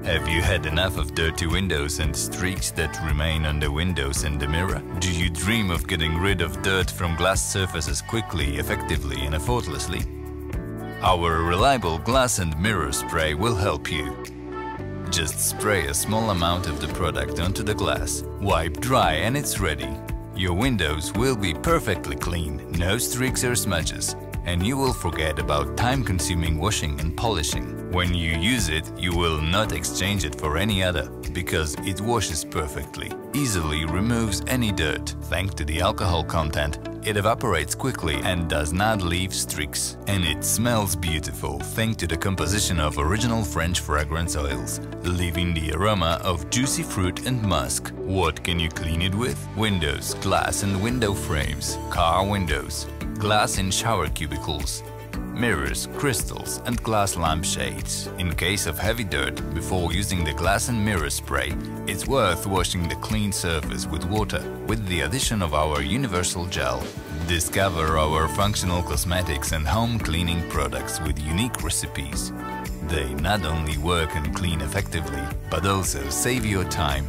Have you had enough of dirty windows and streaks that remain on the windows and the mirror? Do you dream of getting rid of dirt from glass surfaces quickly, effectively and effortlessly? Our reliable glass and mirror spray will help you. Just spray a small amount of the product onto the glass, wipe dry and it's ready. Your windows will be perfectly clean, no streaks or smudges, and you will forget about time-consuming washing and polishing. When you use it, you will not exchange it for any other, because it washes perfectly, easily removes any dirt. Thanks to the alcohol content, it evaporates quickly and does not leave streaks. And it smells beautiful thanks to the composition of original French fragrance oils, leaving the aroma of juicy fruit and musk. What can you clean it with? Windows, glass and window frames, car windows, glass in shower cubicles, mirrors, crystals and glass lampshades. In case of heavy dirt, before using the glass and mirror spray, it's worth washing the clean surface with water with the addition of our universal gel. Discover our functional cosmetics and home cleaning products with unique recipes. They not only work and clean effectively, but also save your time.